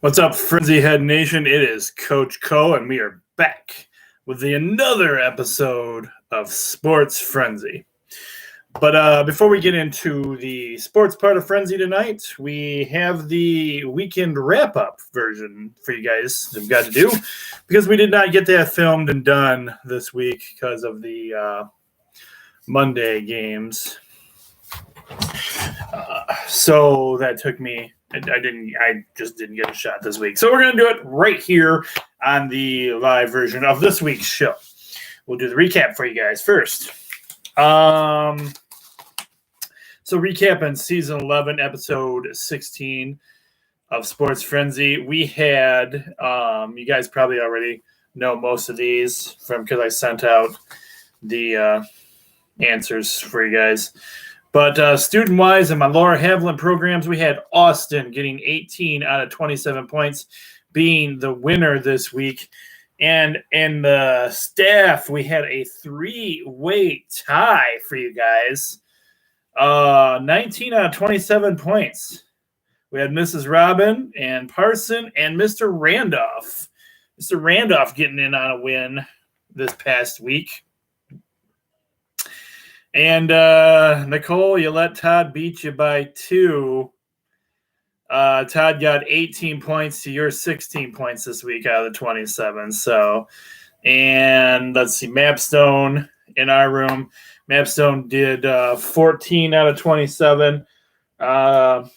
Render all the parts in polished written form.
What's up, Frenzy Head Nation? It is Coach Co, and we are back with another episode of Sports Frenzy. But before we get into the sports part of Frenzy tonight, we have the weekend wrap-up version for you guys that we've got to do because we did not get that filmed and done this week because of the Monday games. So that took me. I just didn't get a shot this week. So we're going to do it right here on the live version of this week's show. We'll do the recap for you guys first. So recapping season 11, episode 16 of Sports Frenzy. We had, you guys probably already know most of these because I sent out the answers for you guys. But student-wise, in my Laura Haviland programs, we had Austin getting 18 out of 27 points, being the winner this week. And in the staff, we had a three-way tie for you guys. 19 out of 27 points. We had Mrs. Robin and Parson and Mr. Randolph. Mr. Randolph getting in on a win this past week. And Nicole, you let Todd beat you by 2. Todd got 18 points to your 16 points this week out of the 27. So, and let's see, Mapstone in our room. Mapstone did 14 out of 27. And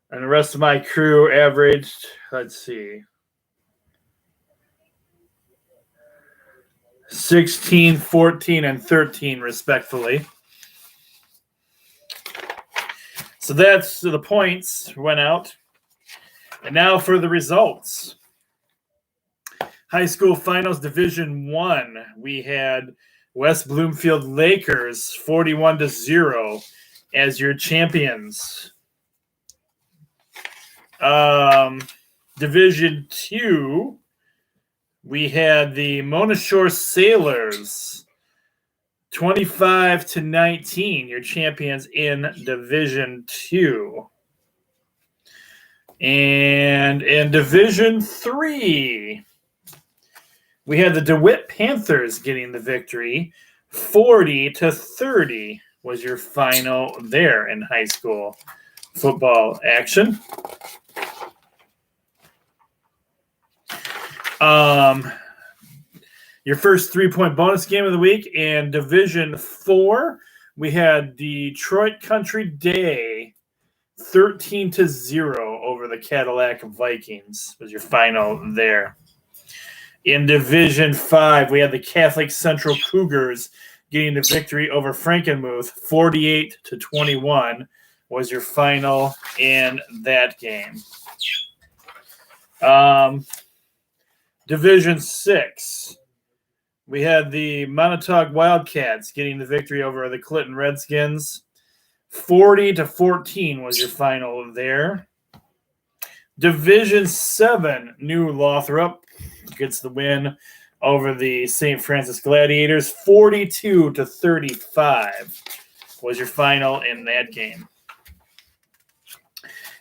the rest of my crew averaged, let's see, 16, 14, and 13, respectfully. So that's the points went out. And now for the results. High school finals Division 1. We had West Bloomfield Lakers 41-0 as your champions. Division 2. We had the Mona Shore Sailors 25-19, your champions in Division 2. And in Division 3, we had the DeWitt Panthers getting the victory. 40-30 was your final there in high school football action. Your first 3-point bonus game of the week in Division 4, we had Detroit Country Day 13-0 over the Cadillac Vikings was your final there. In Division 5, we had the Catholic Central Cougars getting the victory over Frankenmuth 48-21 was your final in that game. Division 6, we had the Montauk Wildcats getting the victory over the Clinton Redskins. 40-14 was your final there. Division 7, New Lothrop gets the win over the St. Francis Gladiators. 42-35 was your final in that game.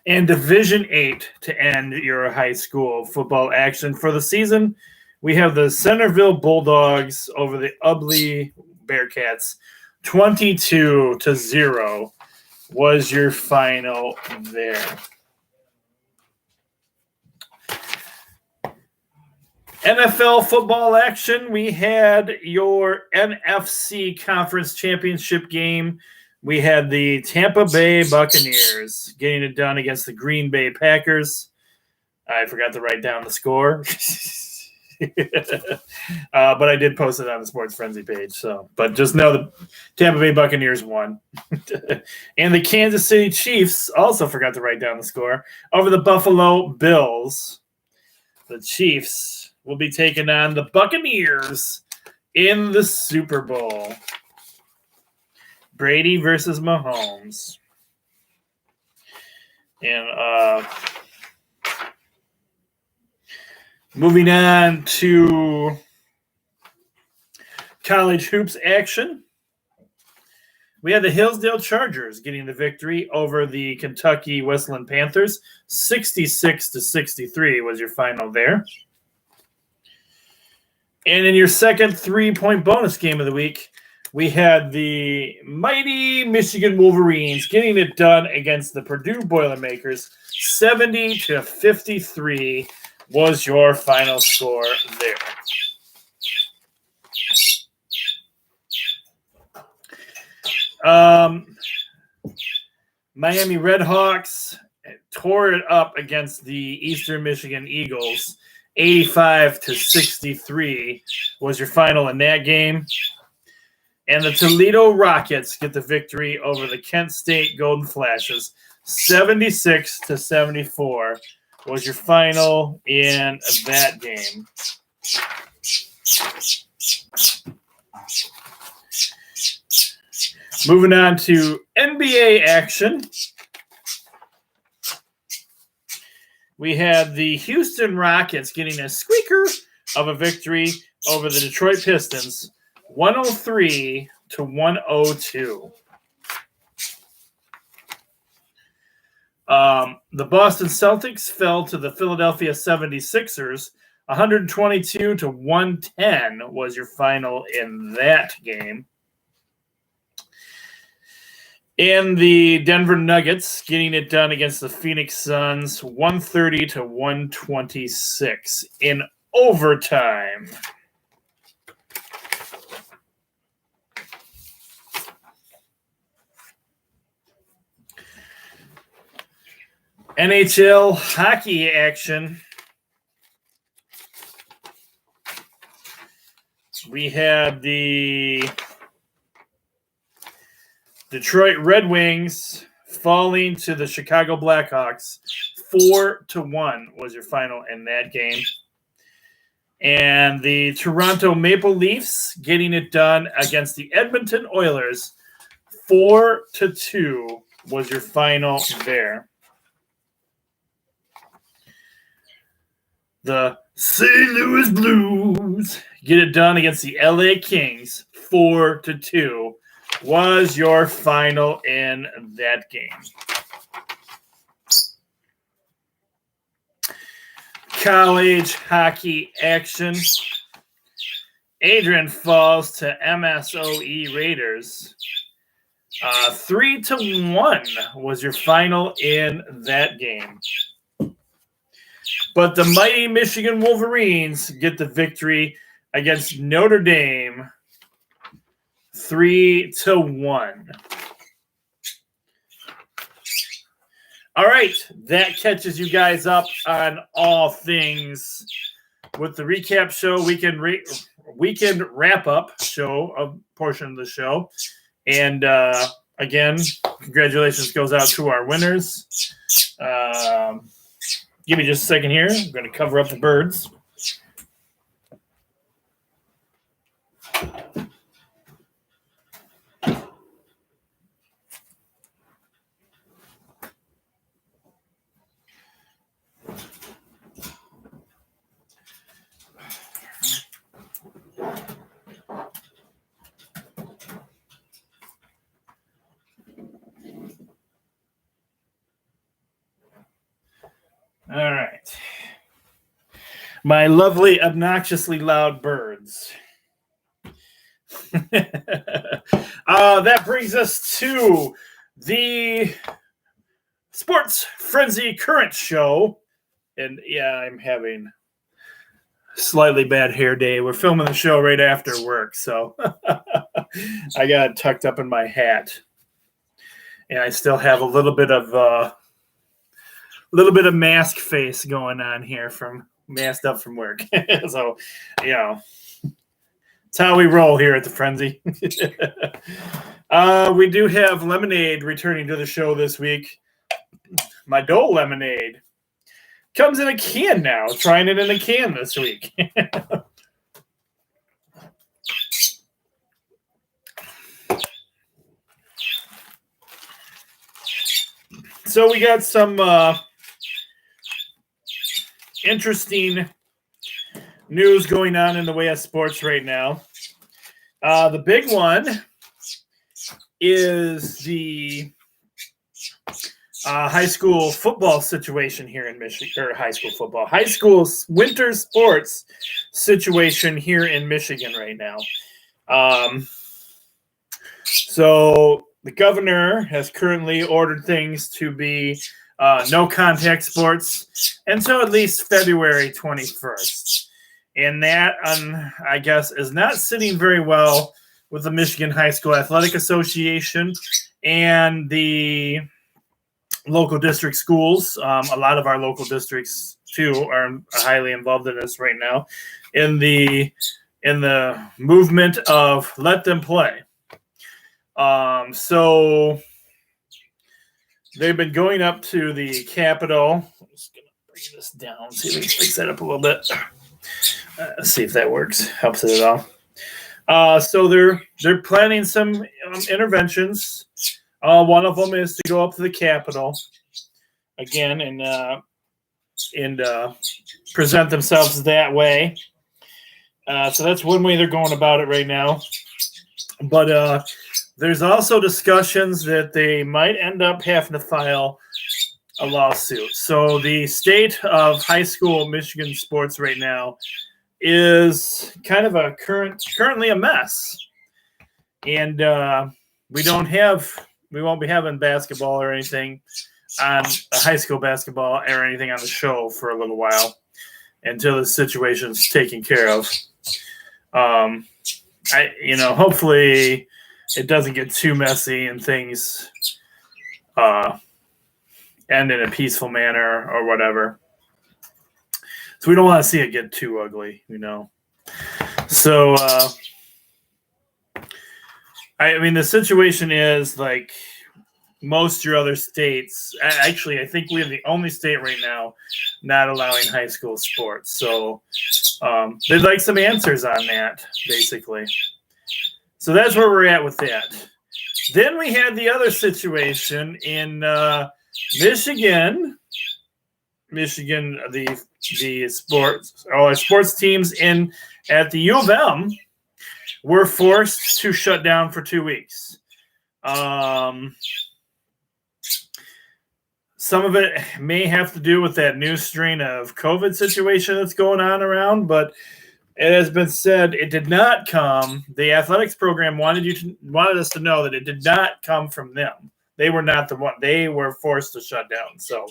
And Division 8 to end your high school football action for the season. We have the Centerville Bulldogs over the Ubley Bearcats. 22-0 was your final there. NFL football action. We had your NFC Conference Championship game. We had the Tampa Bay Buccaneers getting it done against the Green Bay Packers. I forgot to write down the score. But I did post it on the Sports Frenzy page. But just know the Tampa Bay Buccaneers won. And the Kansas City Chiefs also forgot to write down the score over the Buffalo Bills. The Chiefs will be taking on the Buccaneers in the Super Bowl. Brady versus Mahomes. And moving on to college hoops action. We had the Hillsdale Chargers getting the victory over the Kentucky Westland Panthers. 66-63 was your final there. And in your second 3-point bonus game of the week, we had the mighty Michigan Wolverines getting it done against the Purdue Boilermakers. 70-53 was your final score there. Miami Redhawks tore it up against the Eastern Michigan Eagles. 85-63 was your final in that game. And the Toledo Rockets get the victory over the Kent State Golden Flashes. 76-74 was your final in that game. Moving on to NBA action. We had the Houston Rockets getting a squeaker of a victory over the Detroit Pistons, 103-102. The Boston Celtics fell to the Philadelphia 76ers, 122-110 was your final in that game. And the Denver Nuggets getting it done against the Phoenix Suns, 130-126 in overtime. NHL hockey action. We had the Detroit Red Wings falling to the Chicago Blackhawks. 4-1 was your final in that game. And the Toronto Maple Leafs getting it done against the Edmonton Oilers. 4-2 was your final there. The St. Louis Blues get it done against the LA Kings. 4-2 was your final in that game. College hockey action. Adrian falls to MSOE Raiders. 3-1 was your final in that game. But the mighty Michigan Wolverines get the victory against Notre Dame. 3-1. All right, that catches you guys up on all things with the recap show, weekend wrap-up show, a portion of the show. And again, congratulations goes out to our winners. Give me just a second here. I'm going to cover up the birds. All right. My lovely, obnoxiously loud birds. That brings us to the Sports Frenzy Current Show. And yeah, I'm having a slightly bad hair day. We're filming the show right after work, so I got it tucked up in my hat. And I still have a little bit of mask face going on here from masked up from work. So, you know, it's how we roll here at the Frenzy. We do have lemonade returning to the show this week. My Dole lemonade comes in a can now. Trying it in a can this week. So we got some interesting news going on in the way of sports right now. The big one is the high school football situation here in Michigan, or high school winter sports situation here in Michigan right now. So the governor has currently ordered things to be no contact sports until at least February 21st. And that, I guess, is not sitting very well with the Michigan High School Athletic Association and the local district schools. A lot of our local districts, too, are highly involved in this right now in the movement of let them play. So they've been going up to the Capitol. I'm just going to bring this down, see if we can fix that up a little bit. See if that works. Helps it at all. So they're planning some interventions. One of them is to go up to the Capitol again and present themselves that way. So that's one way they're going about it right now. But there's also discussions that they might end up having to file a lawsuit. So the state of high school Michigan sports right now is kind of currently a mess. And we won't be having basketball or anything on high school basketball or anything on the show for a little while until the situation's taken care of. Hopefully it doesn't get too messy and things end in a peaceful manner or whatever. So we don't want to see it get too ugly, So, the situation is like most of your other states. Actually, I think we're the only state right now not allowing high school sports. So they'd like some answers on that, basically. So that's where we're at with that. Then we had the other situation in Michigan, the sports teams at the U of M were forced to shut down for 2 weeks. Some of it may have to do with that new strain of COVID situation that's going on around, but it has been said it did not come. The athletics program wanted us to know that it did not come from them. They were not the one. They were forced to shut down. So.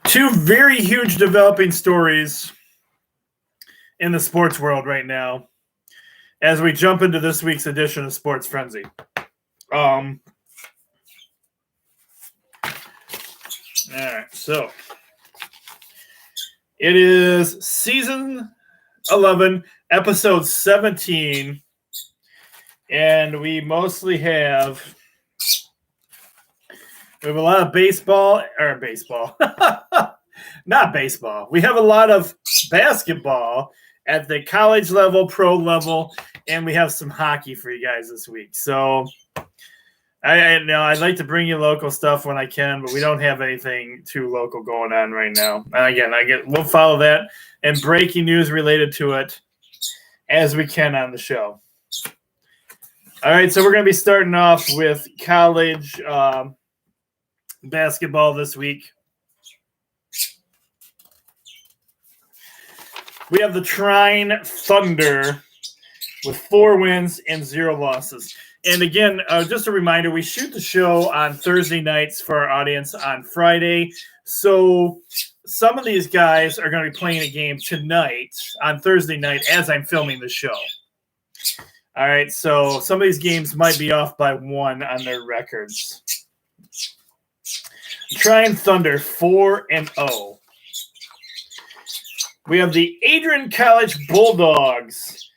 Two very huge developing stories in the sports world right now as we jump into this week's edition of Sports Frenzy. All right, so it is season 11, episode 17, and we mostly have a lot of baseball. Not baseball. We have a lot of basketball at the college level, pro level, and we have some hockey for you guys this week. So I'd like to bring you local stuff when I can, but we don't have anything too local going on right now. And again, we'll follow that and breaking news related to it as we can on the show. All right, so we're going to be starting off with college basketball this week. We have the Trine Thunder with 4 wins and 0 losses. And again, just a reminder, we shoot the show on Thursday nights for our audience on Friday. So some of these guys are going to be playing a game tonight on Thursday night as I'm filming the show. All right, so some of these games might be off by 1 on their records. Trine Thunder 4-0. We have the Adrian College Bulldogs.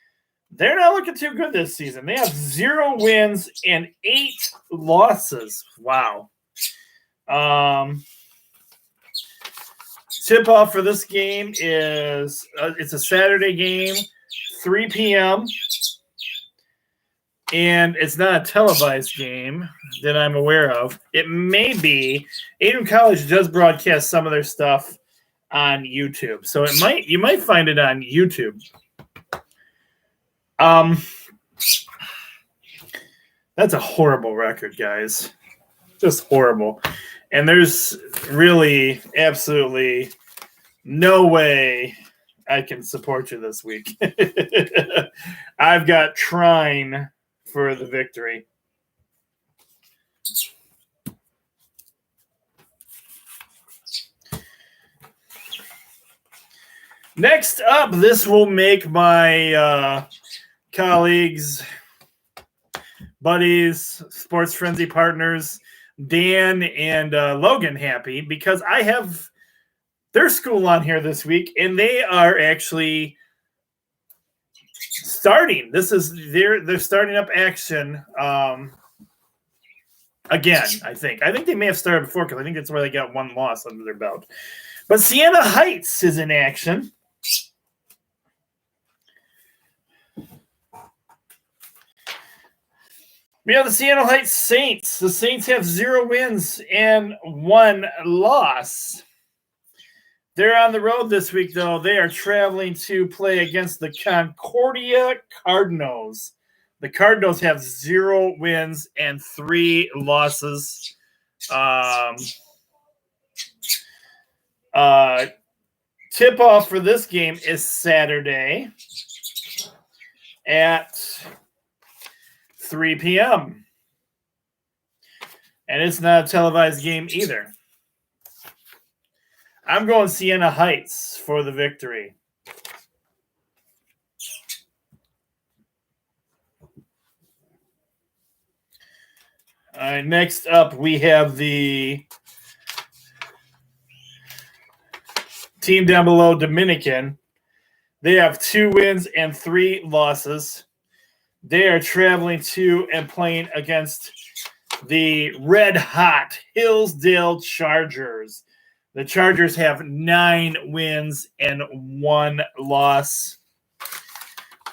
They're not looking too good this season. They have 0 wins and 8 losses. Wow. Tip-off for this game is it's a Saturday game, 3 p.m., and it's not a televised game that I'm aware of. It may be. Adrian College does broadcast some of their stuff on YouTube, so you might find it on YouTube. That's a horrible record, guys. Just horrible. And there's really absolutely no way I can support you this week. I've got Trine for the victory. Next up, this will make my colleagues, buddies, Sports Frenzy partners, Dan and Logan happy because I have their school on here this week, and they are actually starting. They're starting up action again. I think they may have started before because I think that's where they got one loss under their belt. But Siena Heights is in action. We have the Siena Heights Saints. The Saints have 0 wins and 1 loss. They're on the road this week, though. They are traveling to play against the Concordia Cardinals. The Cardinals have 0 wins and 3 losses. Tip-off for this game is Saturday at 3 p.m. And it's not a televised game either. I'm going Siena Heights for the victory. All right, next up, we have the team down below, Dominican. They have 2 wins and 3 losses. They are traveling to and playing against the red-hot Hillsdale Chargers. The Chargers have 9 wins and 1 loss.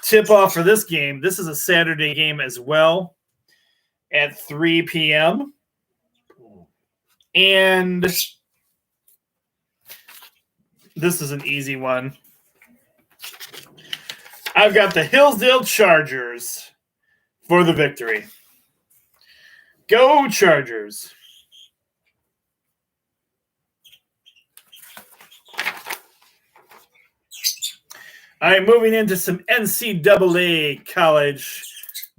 Tip-off for this game. This is a Saturday game as well at 3 p.m. And this is an easy one. I've got the Hillsdale Chargers for the victory. Go Chargers. All right, moving into some NCAA college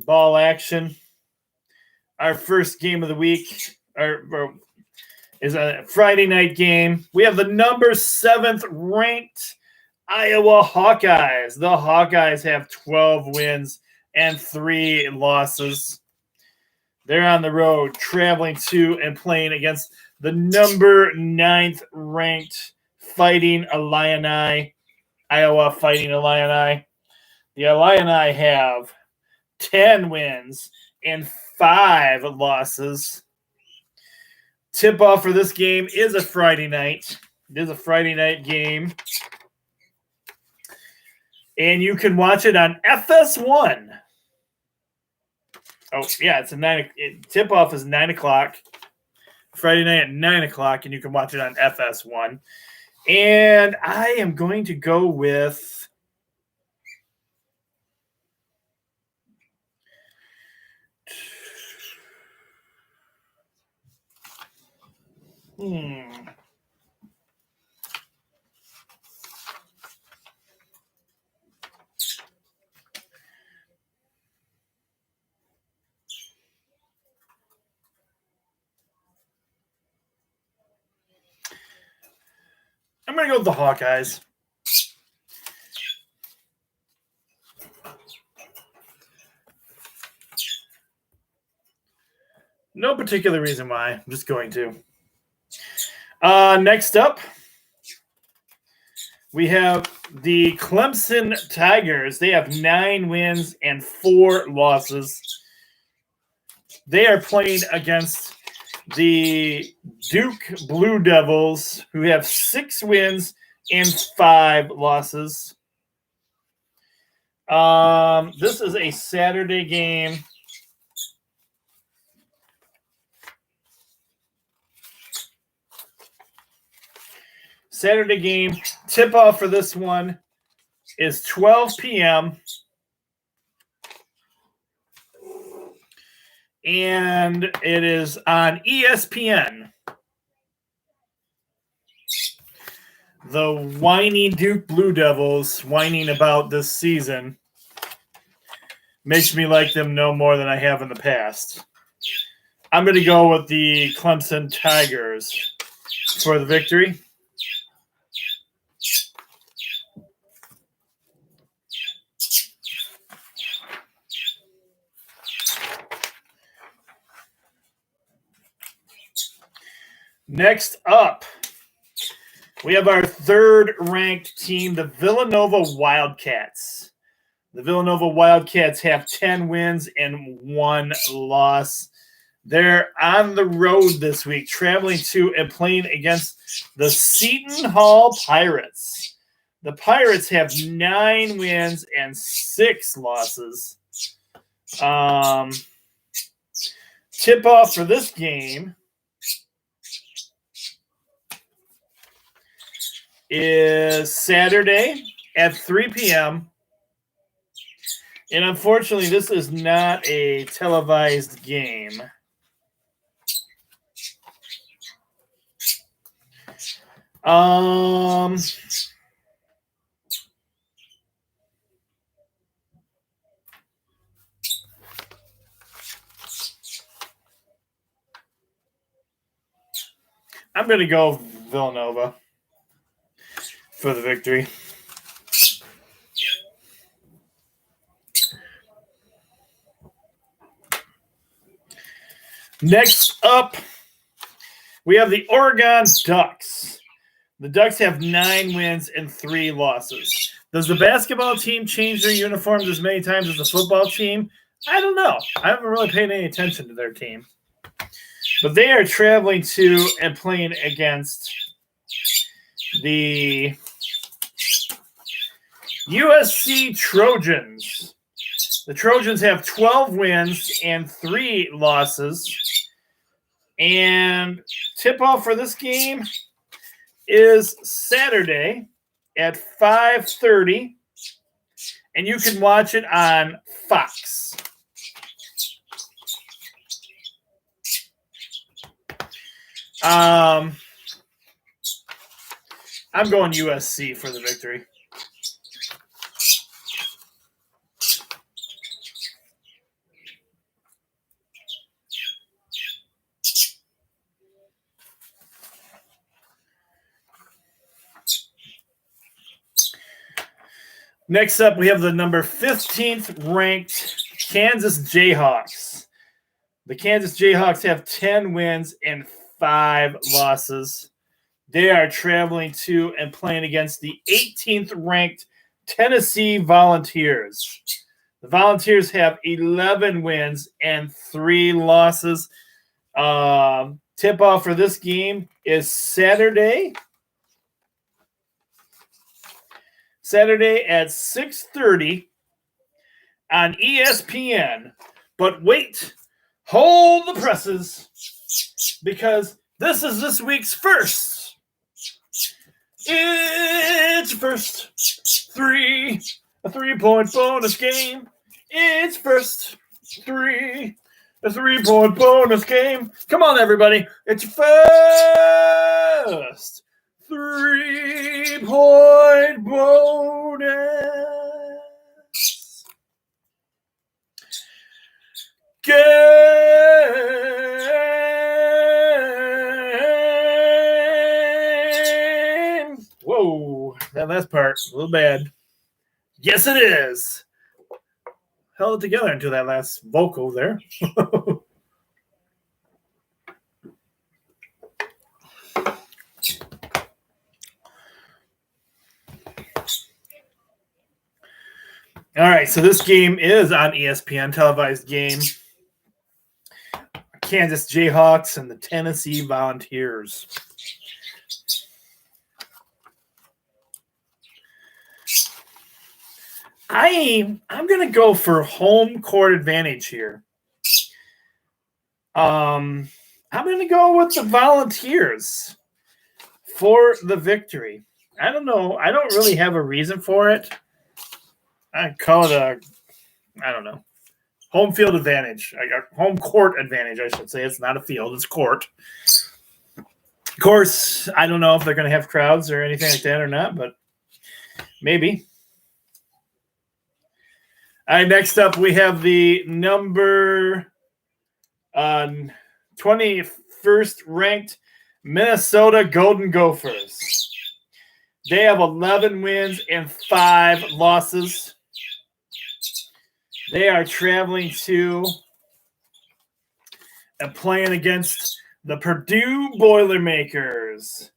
ball action. Our first game of the week is a Friday night game. We have the number 7th ranked Iowa Hawkeyes. The Hawkeyes have 12 wins and 3 losses. They're on the road traveling to and playing against the number 9th ranked Fighting Illini. Iowa Fighting Illini. The Illini have 10 wins and 5 losses. Tip-off for this game is a Friday night. It is a Friday night game. And you can watch it on FS1. Oh, yeah, it's a tip-off is 9 o'clock. Friday night at 9 o'clock, and you can watch it on FS1. And I am going to go with I'm going to go with the Hawkeyes. No particular reason why. I'm just going to. Next up, we have the Clemson Tigers. They have 9 wins and 4 losses. They are playing against the Duke Blue Devils, who have 6 wins and 5 losses. This is a Saturday game. Saturday game. Tip-off for this one is 12 p.m. and it is on ESPN. The whiny Duke Blue Devils whining about this season makes me like them no more than I have in the past. I'm going to go with the Clemson Tigers for the victory. Next up, we have our third-ranked team, the Villanova Wildcats. The Villanova Wildcats have 10 wins and 1 loss. They're on the road this week, traveling to and playing against the Seton Hall Pirates. The Pirates have 9 wins and 6 losses. Tip-off for this game is Saturday at 3 p.m. And unfortunately, this is not a televised game. I'm going to go Villanova for the victory. Next up, we have the Oregon Ducks. The Ducks have 9 wins and 3 losses. Does the basketball team change their uniforms as many times as the football team? I don't know. I haven't really paid any attention to their team. But they are traveling to and playing against the USC Trojans. The Trojans have 12 wins and 3 losses. And tip-off for this game is Saturday at 5:30, and you can watch it on Fox. I'm going USC for the victory. Next up, we have the number 15th ranked Kansas Jayhawks. The Kansas Jayhawks have 10 wins and 5 losses. They are traveling to and playing against the 18th ranked Tennessee Volunteers. The Volunteers have 11 wins and 3 losses. Tip-off for this game is Saturday at 6:30 on ESPN. But wait, hold the presses, because this is this week's first. It's first a 3-point bonus game. It's first a 3-point bonus game. Come on, everybody. It's your first 3-point bonus game. Whoa, that last part, a little bad. Yes, it is. Held it together until that last vocal there. All right, so this game is on ESPN, televised game. Kansas Jayhawks and the Tennessee Volunteers. I'm going to go for home court advantage here. I'm going to go with the Volunteers for the victory. I don't know. I don't really have a reason for it. I'd call it home field advantage. I got home court advantage, I should say. It's not a field, it's court. Of course, I don't know if they're going to have crowds or anything like that or not, but maybe. All right, next up, we have the number 21st ranked Minnesota Golden Gophers. They have 11 wins and 5 losses. They are traveling to and playing against the Purdue Boilermakers.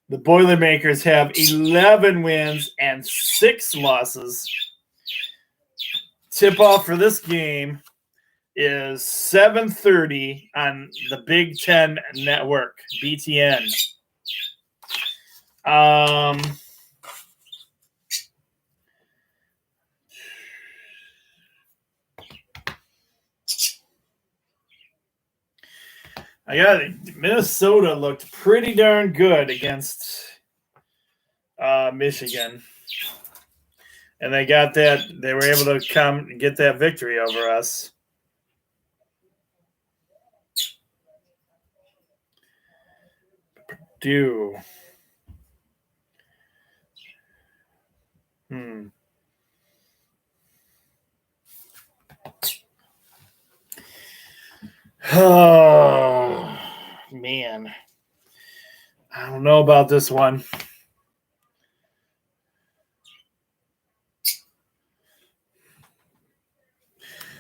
The Boilermakers have 11 wins and 6 losses. Tip-off for this game is 7:30 on the Big Ten Network, BTN. I got it. Minnesota looked pretty darn good against Michigan. And they got that. They were able to come and get that victory over us. Purdue. Oh, man. I don't know about this one.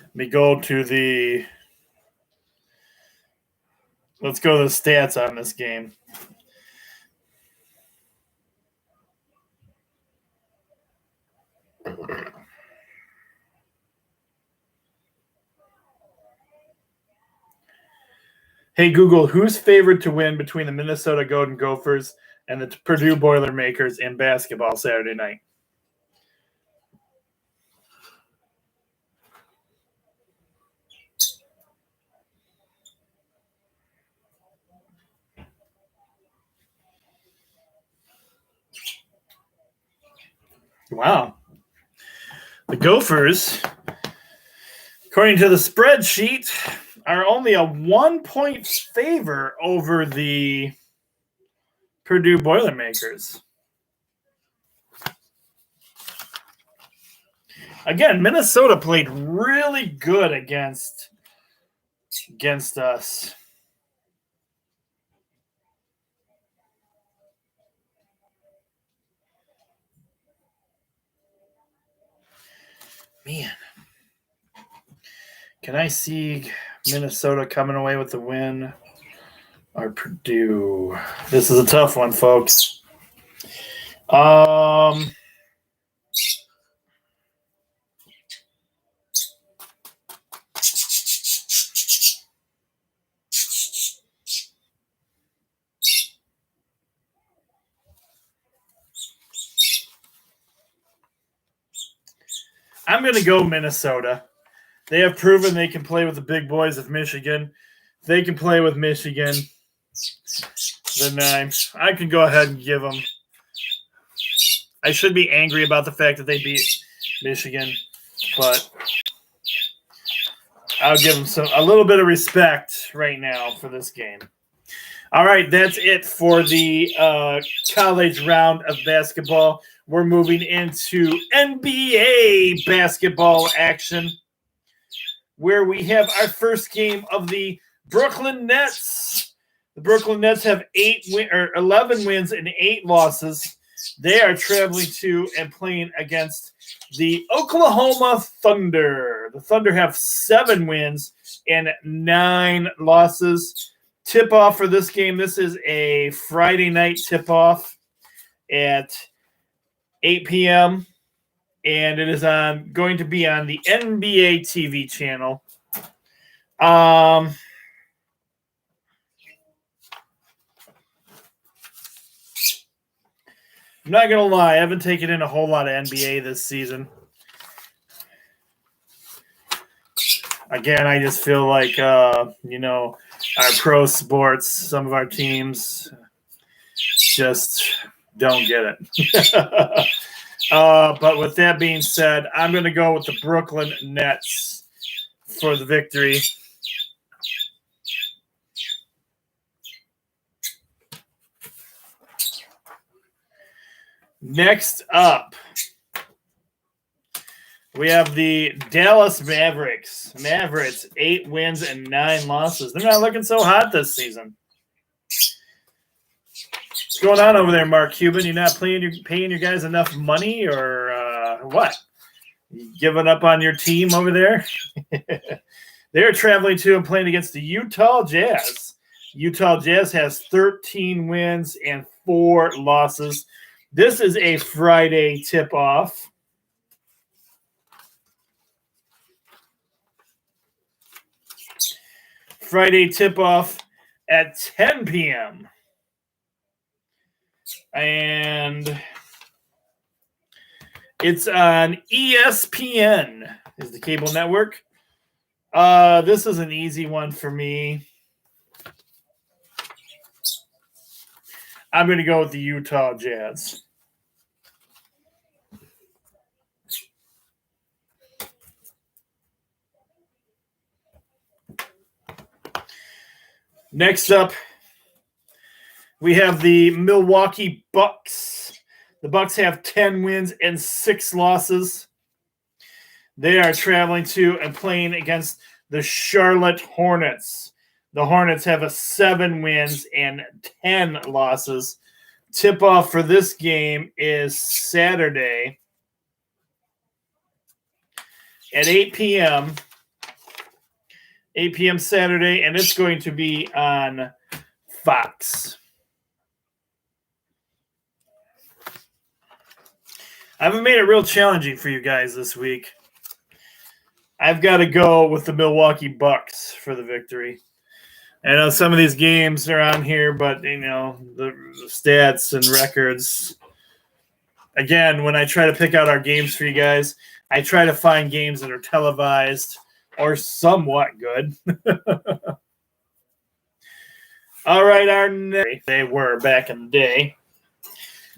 Let me go to the – let's go to the stats on this game. Hey, Google, who's favored to win between the Minnesota Golden Gophers and the Purdue Boilermakers in basketball Saturday night? Wow. The Gophers, according to the spreadsheet, are only a 1-point favor over the Purdue Boilermakers. Again, Minnesota played really good against us. Man. Can I see Minnesota coming away with the win or Purdue? This is a tough one, folks. I'm going to go Minnesota. They have proven they can play with the big boys of Michigan. If they can play with Michigan, then I can go ahead and give them. I should be angry about the fact that they beat Michigan, but I'll give them a little bit of respect right now for this game. All right, that's it for the college round of basketball. We're moving into NBA basketball action, where we have our first game of the Brooklyn Nets. The Brooklyn Nets have 11 wins and 8 losses. They are traveling to and playing against the Oklahoma Thunder. The Thunder have 7 wins and 9 losses. Tip-off for this game. This is a Friday night tip-off at 8 p.m., and it is going to be on the NBA TV channel. I'm not going to lie. I haven't taken in a whole lot of NBA this season. Again, I just feel like, our pro sports, some of our teams just don't get it. But with that being said, I'm going to go with the Brooklyn Nets for the victory. Next up, we have the Dallas Mavericks. Mavericks, 8 wins and 9 losses. They're not looking so hot this season. What's going on over there, Mark Cuban? You not paying your guys enough money, or what? You giving up on your team over there? They're traveling to and playing against the Utah Jazz. Utah Jazz has 13 wins and 4 losses. This is a Friday tip-off. Friday tip-off at 10 p.m. And it's on ESPN, is the cable network. This is an easy one for me. I'm going to go with the Utah Jazz. Next up, we have the Milwaukee Bucks. The Bucks have 10 wins and 6 losses. They are traveling to and playing against the Charlotte Hornets. The Hornets have 7 wins and 10 losses. Tip-off for this game is Saturday at 8 p.m. 8 p.m. Saturday, and it's going to be on Fox. I haven't made it real challenging for you guys this week. I've got to go with the Milwaukee Bucks for the victory. I know some of these games are on here, but, you know, the stats and records. Again, when I try to pick out our games for you guys, I try to find games that are televised or somewhat good. All right, our next. They were back in the day.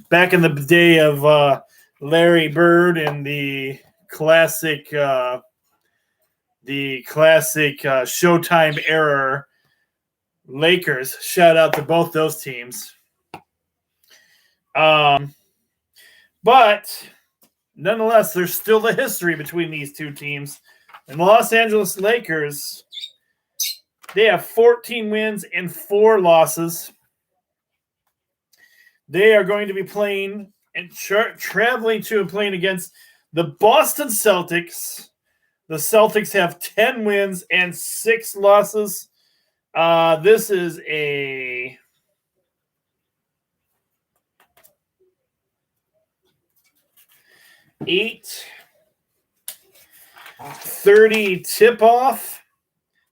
Back in the day of Larry Bird and the classic Showtime era Lakers. Shout out to both those teams. But nonetheless, there's still the history between these two teams. And the Los Angeles Lakers, they have 14 wins and 4 losses. They are going to be playing and traveling to and playing against the Boston Celtics. The Celtics have 10 wins and 6 losses. This is a .30 tip-off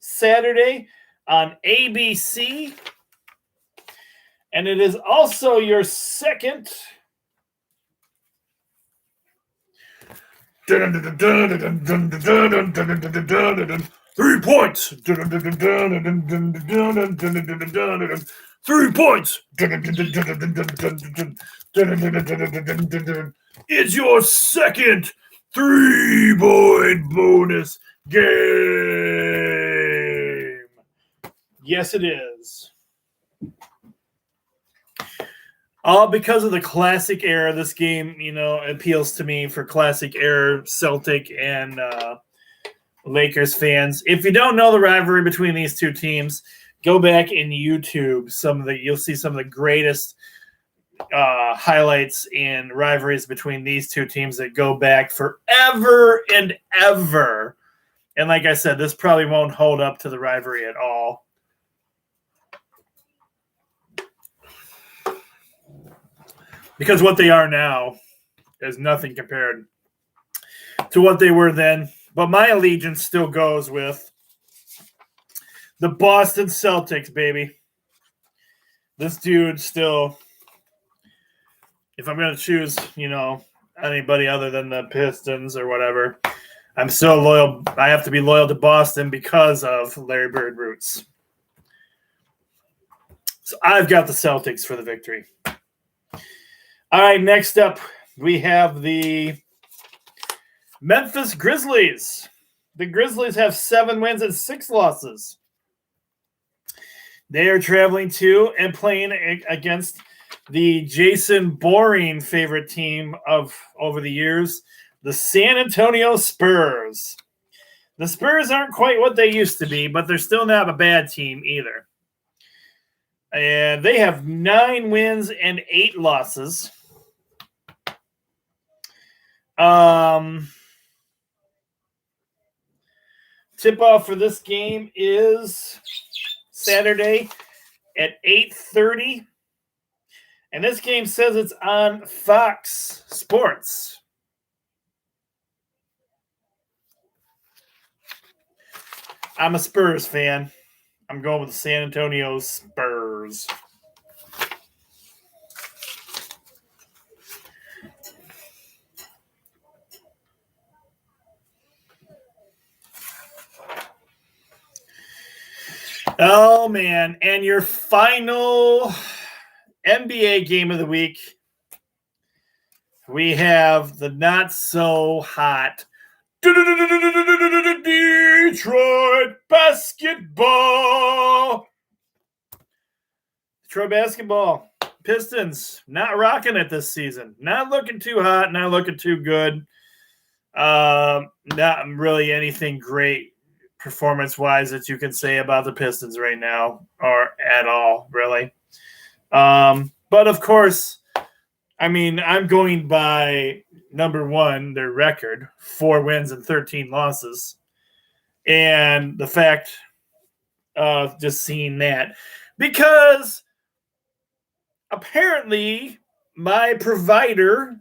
Saturday on ABC. And it is also your second 3 points. 3 points. It's your second 3-point bonus game. Yes, it is. All because of the classic era. This game, you know, appeals to me for classic era Celtic and Lakers fans. If you don't know the rivalry between these two teams, go back in YouTube. You'll see some of the greatest highlights and rivalries between these two teams that go back forever and ever. And like I said, this probably won't hold up to the rivalry at all. Because what they are now is nothing compared to what they were then. But my allegiance still goes with the Boston Celtics, baby. This dude still, if I'm going to choose, you know, anybody other than the Pistons or whatever, I'm still loyal. I have to be loyal to Boston because of Larry Bird roots. So I've got the Celtics for the victory. All right, next up, we have the Memphis Grizzlies. The Grizzlies have 7 wins and 6 losses. They are traveling to and playing against the Jason Boring favorite team of over the years, the San Antonio Spurs. The Spurs aren't quite what they used to be, but they're still not a bad team either. And they have 9 wins and 8 losses. Tip-off for this game is Saturday at 8:30. And this game says it's on Fox Sports. I'm a Spurs fan. I'm going with the San Antonio Spurs. Oh, man. And your final NBA game of the week, we have the not-so-hot Detroit basketball. Detroit basketball. Pistons not rocking it this season. Not looking too hot, not looking too good. Not really anything great performance-wise that you can say about the Pistons right now, or at all, really. But, of course, I mean, I'm going by number one, their record, 4 wins and 13 losses. And the fact of just seeing that. Because apparently my provider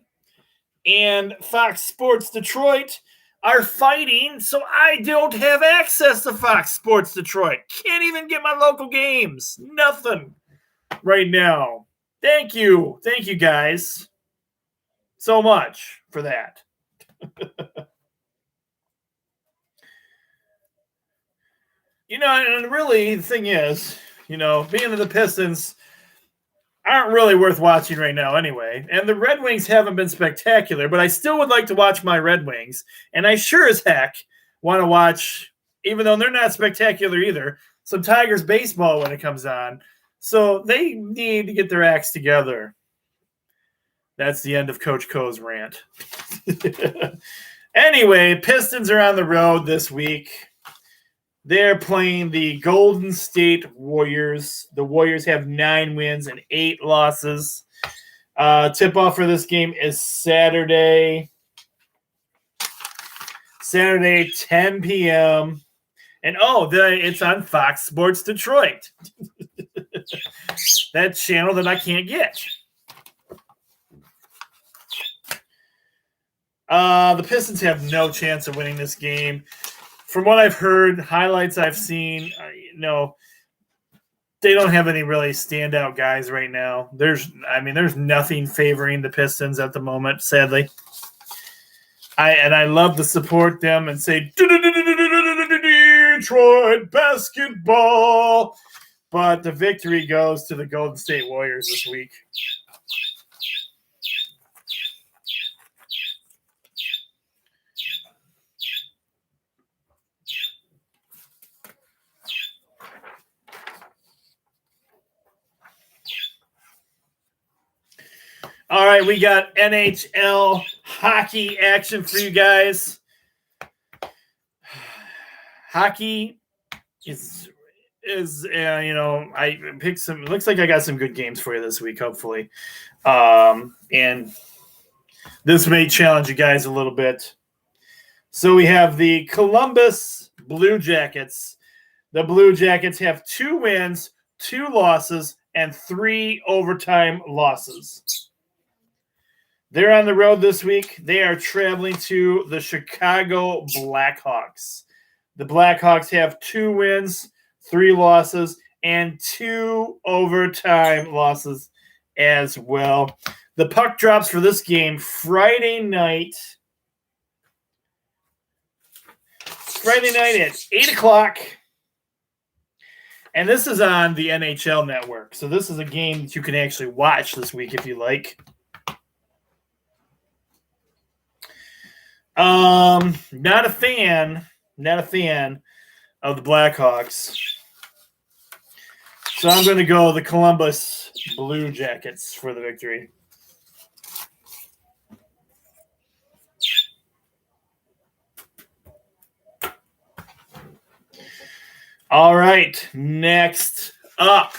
and Fox Sports Detroit are fighting, so I don't have access to Fox Sports Detroit. Can't even get my local games. Nothing right now. Thank you. Thank you, guys, so much for that. And really, the thing is, being the Pistons aren't really worth watching right now anyway. And the Red Wings haven't been spectacular, but I still would like to watch my Red Wings. And I sure as heck want to watch, even though they're not spectacular either, some Tigers baseball when it comes on. So they need to get their acts together. That's the end of Coach Co's rant. Anyway, Pistons are on the road this week. They're playing the Golden State Warriors. The Warriors have 9 wins and 8 losses. Tip-off for this game is Saturday, 10 p.m. And, it's on Fox Sports Detroit. That channel that I can't get. The Pistons have no chance of winning this game. From what I've heard, highlights I've seen, they don't have any really standout guys right now. There's nothing favoring the Pistons at the moment, sadly. I love to support them and say Detroit basketball, but the victory goes to the Golden State Warriors this week. All right, we got NHL hockey action for you guys. Hockey is I picked some. It looks like I got some good games for you this week, hopefully, and this may challenge you guys a little bit. So we have the Columbus Blue Jackets. The Blue Jackets have 2 wins, 2 losses, and 3 overtime losses. They're on the road this week. They are traveling to the Chicago Blackhawks. The Blackhawks have 2 wins, 3 losses, and 2 overtime losses as well. The puck drops for this game Friday night. Friday night at 8 o'clock. And this is on the NHL Network. So this is a game that you can actually watch this week if you like. Not a fan Not a fan of the Blackhawks. So I'm going to go the Columbus Blue Jackets for the victory. All right, next up,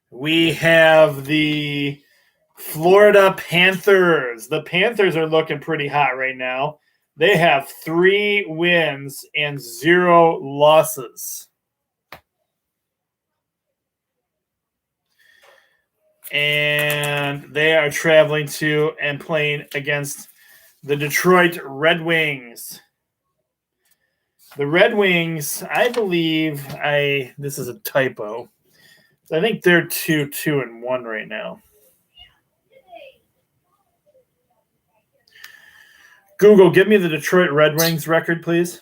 we have the Florida Panthers. The Panthers are looking pretty hot right now. They have 3 wins and 0 losses. And they are traveling to and playing against the Detroit Red Wings. The Red Wings, I believe this is a typo. I think they're 2-2-1 right now. Google, give me the Detroit Red Wings record, please. The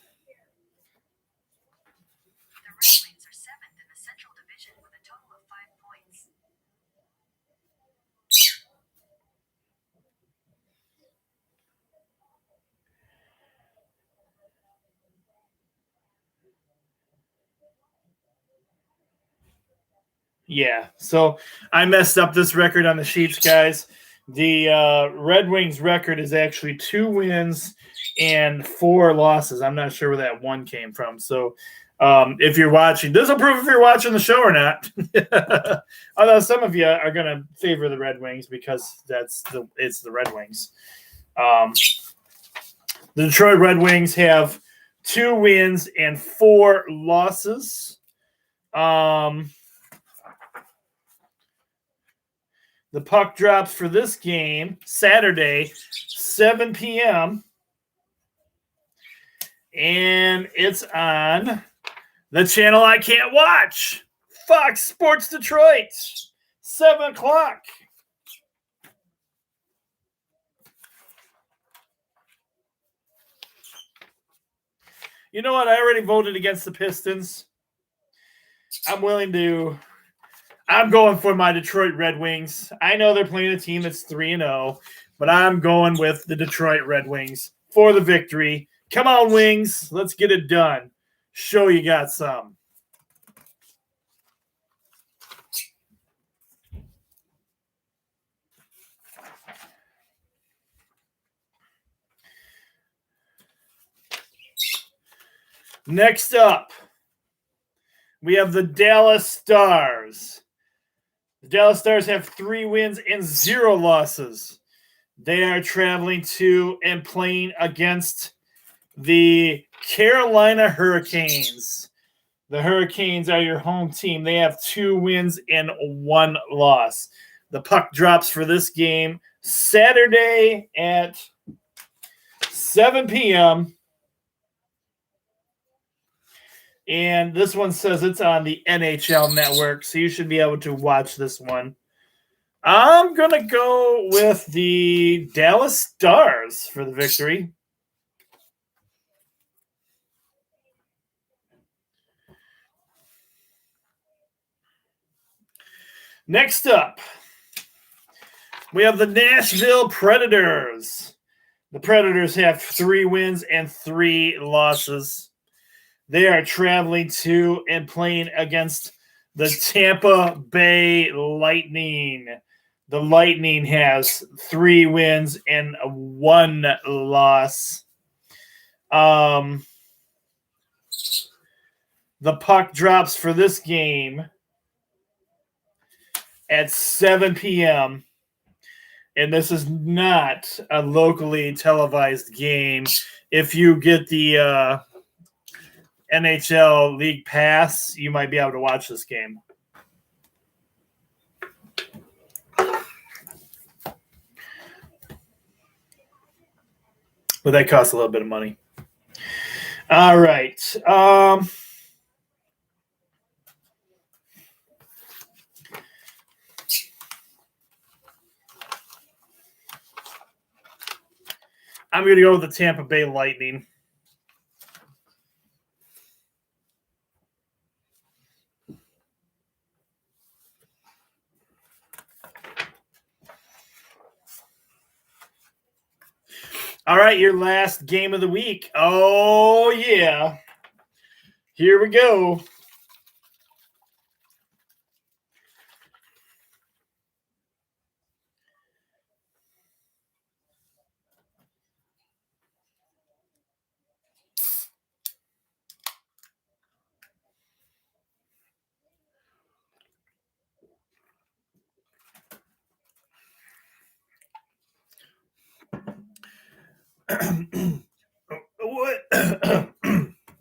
Red Wings are 7th in the Central Division with a total of 5 points. Yeah, so I messed up this record on the sheets, guys. The Red Wings record is actually 2 wins and 4 losses. I'm not sure where that 1 came from. So if you're watching, this will prove if you're watching the show or not. Although some of you are going to favor the Red Wings because it's the Red Wings. The Detroit Red Wings have 2 wins and 4 losses. The puck drops for this game Saturday, 7 p.m. And it's on the channel I can't watch, Fox Sports Detroit, 7 o'clock. You know what? I already voted against the Pistons. I'm going for my Detroit Red Wings. I know they're playing a team that's 3-0, but I'm going with the Detroit Red Wings for the victory. Come on, Wings. Let's get it done. Show you got some. Next up, we have the Dallas Stars. The Dallas Stars have 3 wins and 0 losses. They are traveling to and playing against the Carolina Hurricanes. The Hurricanes are your home team. They have 2 wins and 1 loss. The puck drops for this game Saturday at 7 p.m. And this one says it's on the NHL Network, so you should be able to watch this one. I'm going to go with the Dallas Stars for the victory. Next up, we have the Nashville Predators. The Predators have 3 wins and 3 losses. They are traveling to and playing against the Tampa Bay Lightning. The Lightning has 3 wins and 1 loss. The puck drops for this game at 7 p.m. And this is not a locally televised game. If you get the NHL League Pass, you might be able to watch this game. But that costs a little bit of money. All right. I'm going to go with the Tampa Bay Lightning. All right, your last game of the week. Oh, yeah. Here we go. What?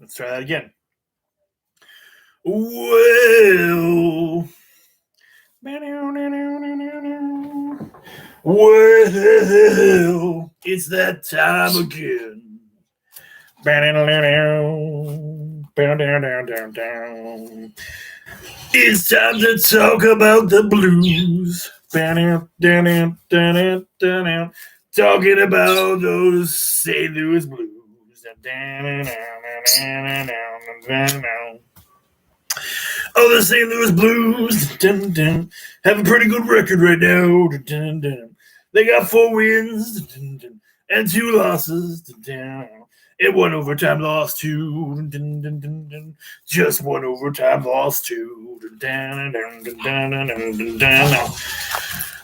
Let's try that again. Well, it's that time again. It's time to talk about the blues. Talking about those St. Louis blues. Oh, the St. Louis Blues have a pretty good record right now. They got 4 wins and 2 losses. And 1 overtime loss, 2. Just 1 overtime loss, 2.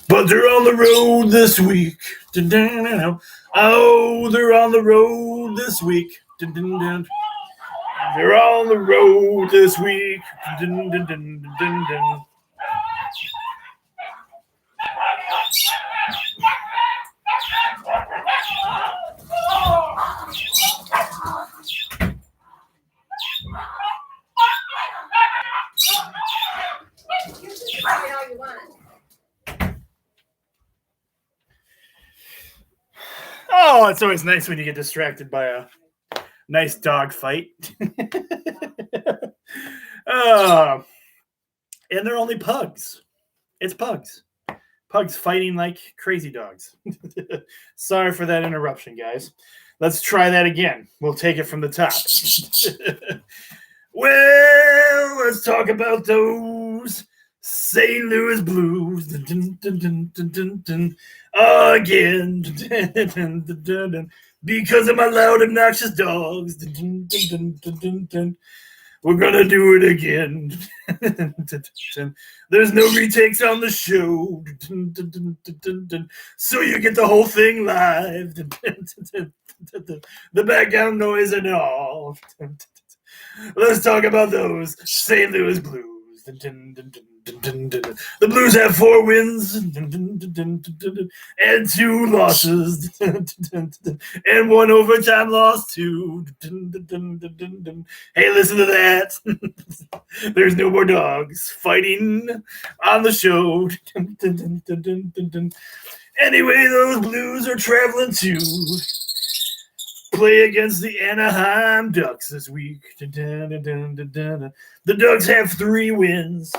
But they're on the road this week. Oh, they're on the road this week. They're on the road this week. Oh, it's always nice when you get distracted by a nice dog fight. And they're only pugs. It's pugs. Pugs fighting like crazy dogs. Sorry for that interruption, guys. Let's try that again. We'll take it from the top. Well, let's talk about those St. Louis Blues. Again. Because of my loud, obnoxious dogs. We're gonna do it again. There's no retakes on the show. So you get the whole thing live. The background noise and all. Let's talk about those St. Louis Blues. The Blues have 4 wins and 2 losses and 1 overtime loss too. Hey, listen to that. There's no more dogs fighting on the show. Anyway, those Blues are traveling to play against the Anaheim Ducks this week. The Ducks have 3 wins.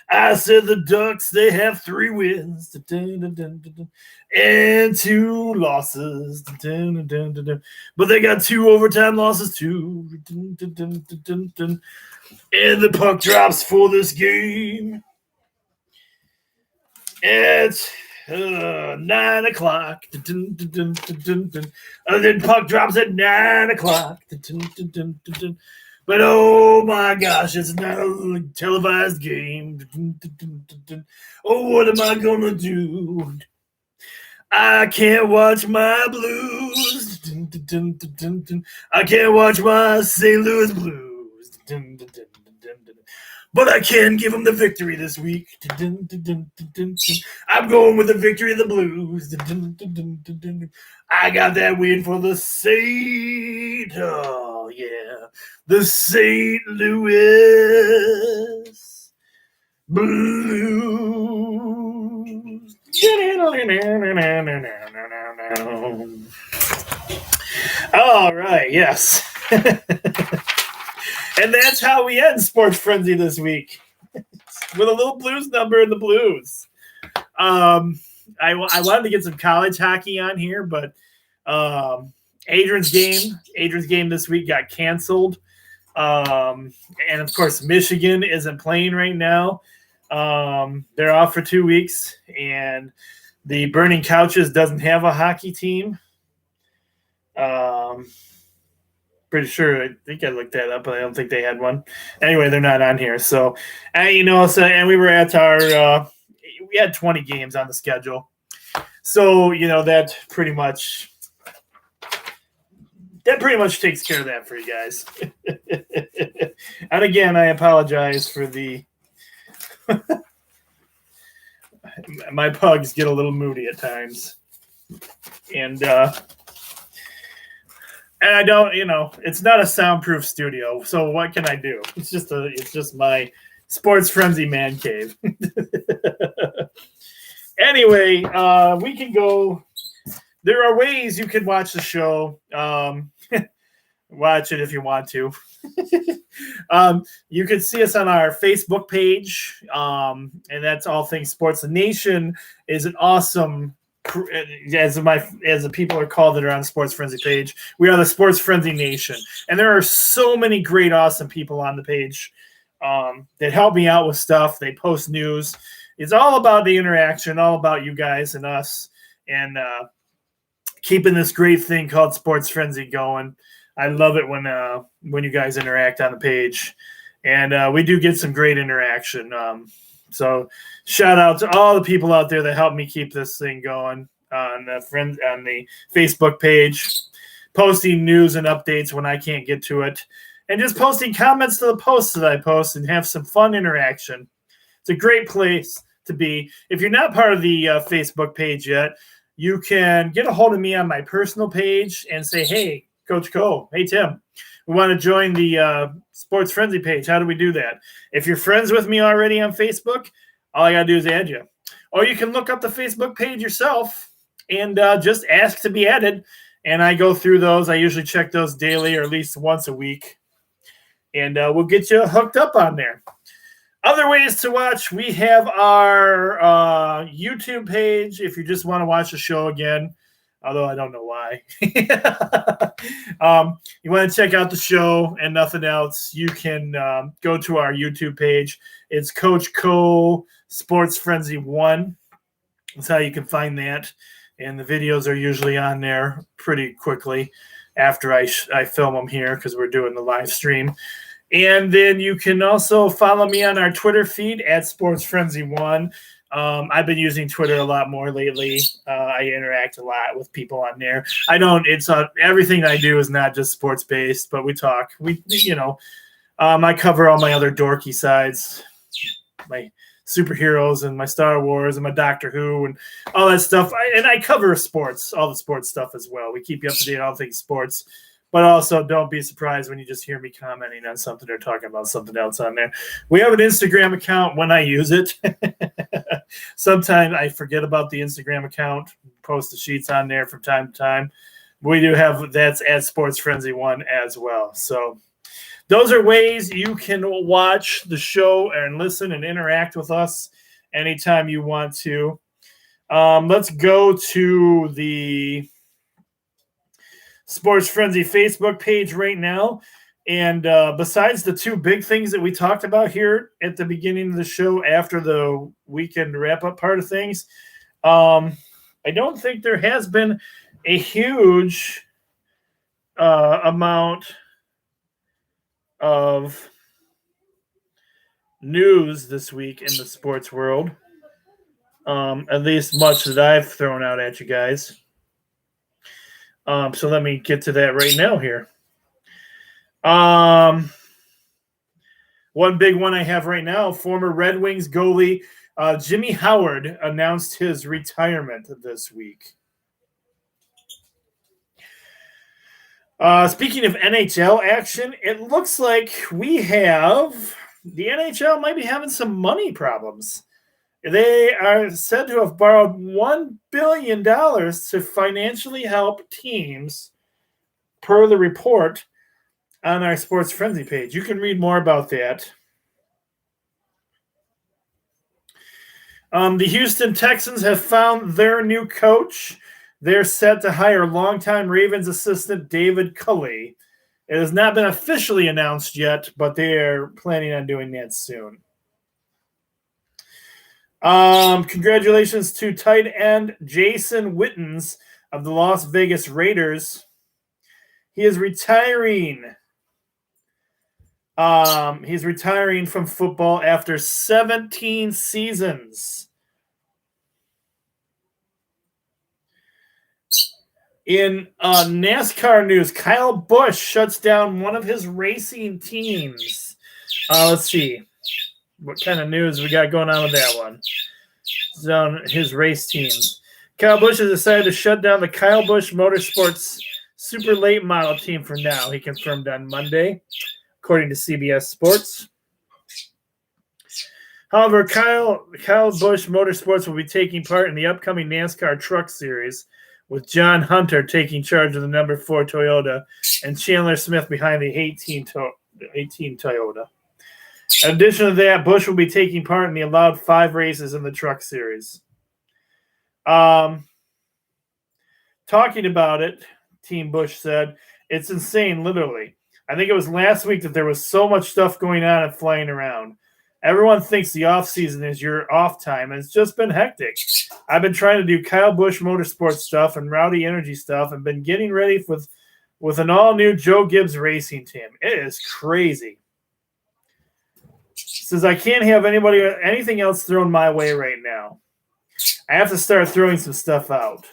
I said the Ducks, they have 3 wins and 2 losses. But they got 2 overtime losses too. And the puck drops for this game at 9 o'clock. And then puck drops at 9 o'clock. But oh my gosh, it's not a televised game. Oh, what am I gonna do? I can't watch my Blues. I can't watch my St. Louis Blues. But I can give them the victory this week. I'm going with the victory of the Blues. I got that win for the St. Oh, yeah. The St. Louis Blues. All right, yes. And that's how we end Sports Frenzy this week, with a little Blues number in the Blues. I wanted to get some college hockey on here, but Adrian's game this week got canceled. And of course, Michigan isn't playing right now. They're off for 2 weeks, and The Burning Couches doesn't have a hockey team. Pretty sure. I think I looked that up, but I don't think they had one. Anyway, they're not on here. So, and we were at our. We had 20 games on the schedule. So that pretty much takes care of that for you guys. And again, I apologize for the. My pugs get a little moody at times, and I don't, it's not a soundproof studio, so what can I do? It's just my Sports Frenzy man cave. Anyway, we can go. There are ways you can watch the show. Watch it if you want to. You can see us on our Facebook page, and that's All Things Sports. The Nation is an awesome, as the people are called that are on the Sports Frenzy page. We are the Sports Frenzy Nation, and there are so many great, awesome people on the page that help me out with stuff. They post news. It's all about the interaction, all about you guys and us, and keeping this great thing called Sports Frenzy going. I love it when you guys interact on the page, and we do get some great interaction. So shout out to all the people out there that help me keep this thing going on the Facebook page, posting news and updates when I can't get to it, and just posting comments to the posts that I post and have some fun interaction. It's a great place to be. If you're not part of the Facebook page yet, you can get a hold of me on my personal page and say, hey, Coach Cole, hey, Tim, we want to join the Sports Frenzy page. How do we do that? If you're friends with me already on Facebook, all I got to do is add you. Or you can look up the Facebook page yourself and just ask to be added. And I go through those. I usually check those daily or at least once a week. And we'll get you hooked up on there. Other ways to watch, we have our YouTube page if you just want to watch the show again. Although I don't know why. You want to check out the show and nothing else, you can go to our YouTube page. It's Coach Cole Sports Frenzy 1. That's how you can find that. And the videos are usually on there pretty quickly after I film them here because we're doing the live stream. And then you can also follow me on our Twitter feed at Sports Frenzy 1. I've been using Twitter a lot more lately. I interact a lot with people on there. Everything I do is not just sports based, but we talk. I cover all my other dorky sides, my superheroes and my Star Wars and my Doctor Who and all that stuff. I cover sports, all the sports stuff as well. We keep you up to date on all things sports. But also, don't be surprised when you just hear me commenting on something or talking about something else on there. We have an Instagram account when I use it. Sometimes I forget about the Instagram account, post the sheets on there from time to time. We do have that's at Sports Frenzy 1 as well. So those are ways you can watch the show and listen and interact with us anytime you want to. Let's go to the Sports Frenzy Facebook page right now. And besides the two big things that we talked about here at the beginning of the show after the weekend wrap-up part of things, I don't think there has been a huge amount of news this week in the sports world, at least much that I've thrown out at you guys. So let me get to that right now here. One big one I have right now, former Red Wings goalie Jimmy Howard announced his retirement this week. Speaking of NHL action, it looks like the NHL might be having some money problems. They are said to have borrowed $1 billion to financially help teams, per the report on our Sports Frenzy page. You can read more about that. The Houston Texans have found their new coach. They're set to hire longtime Ravens assistant David Culley. It has not been officially announced yet, but they are planning on doing that soon. Congratulations to tight end Jason Wittens of the Las Vegas Raiders. He is retiring. He's retiring from football after 17 seasons. In NASCAR news, Kyle Busch shuts down one of his racing teams. Let's see what kind of news we got going on with that one. It's on his race teams. Kyle Busch has decided to shut down the Kyle Busch Motorsports Super Late Model team for now, he confirmed on Monday, according to CBS Sports. However, Kyle Busch Motorsports will be taking part in the upcoming NASCAR Truck Series, with John Hunter taking charge of the number 4 Toyota and Chandler Smith behind the 18 Toyota. In addition to that, Busch will be taking part in the allowed 5 races in the Truck Series. Talking about it, Team Busch said, it's insane, literally. I think it was last week that there was so much stuff going on and flying around. Everyone thinks the off-season is your off time, and it's just been hectic. I've been trying to do Kyle Busch Motorsports stuff and Rowdy Energy stuff and been getting ready with an all-new Joe Gibbs racing team. It is crazy. Says, I can't have anything else thrown my way right now. I have to start throwing some stuff out.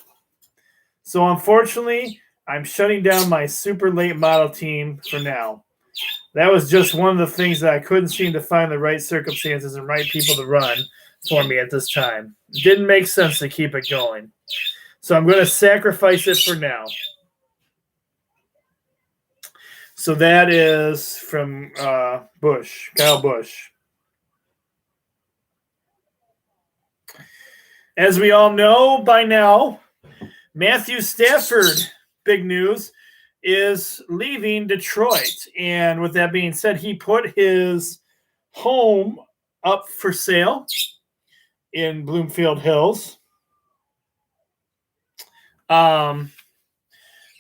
So, unfortunately, I'm shutting down my super late model team for now. That was just one of the things that I couldn't seem to find the right circumstances and right people to run for me at this time. It didn't make sense to keep it going. So I'm going to sacrifice it for now. So that is from Kyle Busch. As we all know by now, Matthew Stafford, big news, is leaving Detroit. And with that being said, he put his home up for sale in Bloomfield Hills.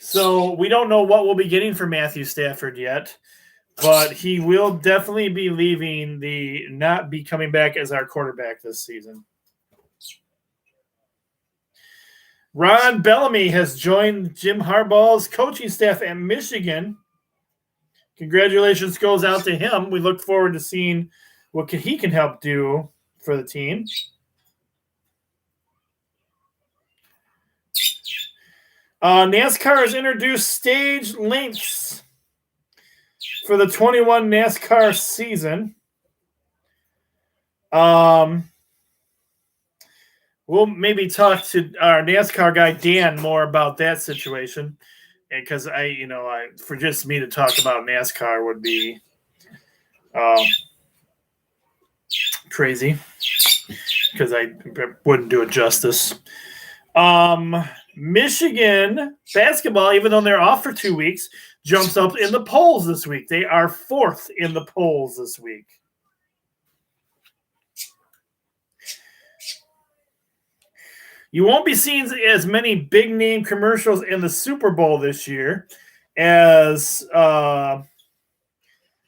So we don't know what we'll be getting for Matthew Stafford yet, but he will definitely be leaving, not be coming back as our quarterback this season. Ron Bellamy has joined Jim Harbaugh's coaching staff at Michigan. Congratulations goes out to him. We look forward to seeing what he can help do for the team. NASCAR has introduced stage lengths for the 21 NASCAR season. We'll maybe talk to our NASCAR guy, Dan, more about that situation. Because for just me to talk about NASCAR would be crazy. Because I wouldn't do it justice. Michigan basketball, even though they're off for 2 weeks, jumps up in the polls this week. They are 4th in the polls this week. You won't be seeing as many big-name commercials in the Super Bowl this year as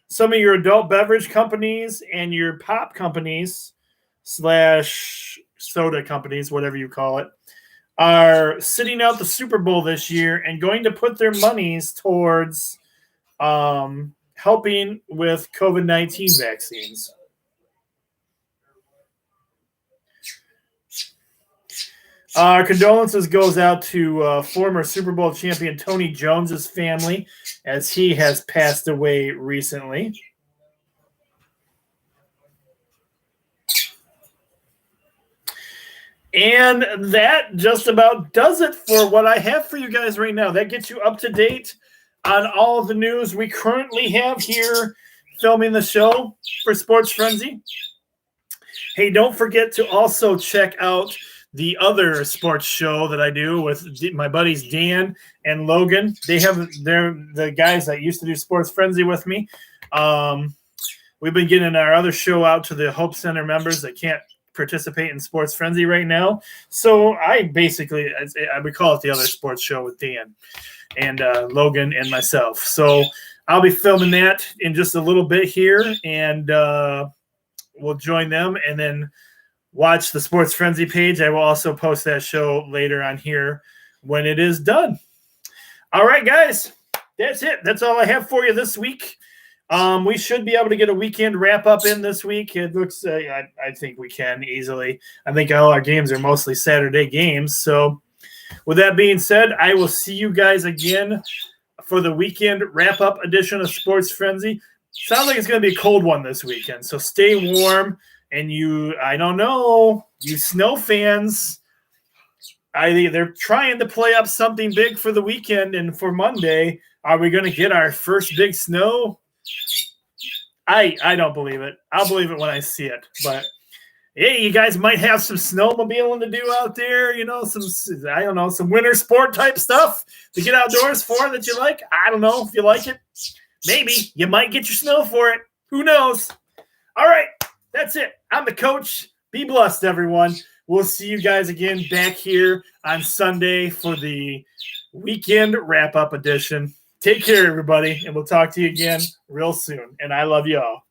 some of your adult beverage companies and your pop companies / soda companies, whatever you call it, are sitting out the Super Bowl this year and going to put their monies towards helping with COVID-19 vaccines. Our condolences goes out to former Super Bowl champion Tony Jones's family, as he has passed away recently. And that just about does it for what I have for you guys right now. That gets you up to date on all of the news we currently have here filming the show for Sports Frenzy. Hey, don't forget to also check out the other sports show that I do with my buddies Dan and Logan. They're the guys that used to do Sports Frenzy with me. We've been getting our other show out to the Hope Center members that can't participate in Sports Frenzy right now. So I would call it the other sports show with Dan and Logan and myself. So I'll be filming that in just a little bit here, and we'll join them, and then watch the Sports Frenzy page. I will also post that show later on here when it is done. All right, guys, that's it. That's all I have for you this week. We should be able to get a weekend wrap-up in this week. It looks, I think we can easily. I think all our games are mostly Saturday games. So with that being said, I will see you guys again for the weekend wrap-up edition of Sports Frenzy. Sounds like it's going to be a cold one this weekend, so stay warm. And I don't know, you snow fans, they're trying to play up something big for the weekend and for Monday. Are we going to get our first big snow? I don't believe it. I'll believe it when I see it. But hey, you guys might have some snowmobiling to do out there. Some winter sport type stuff to get outdoors for that you like. I don't know if you like it. Maybe you might get your snow for it. Who knows? All right, that's it. I'm the coach. Be blessed, everyone. We'll see you guys again back here on Sunday for the weekend wrap-up edition. Take care, everybody, and we'll talk to you again real soon. And I love you all.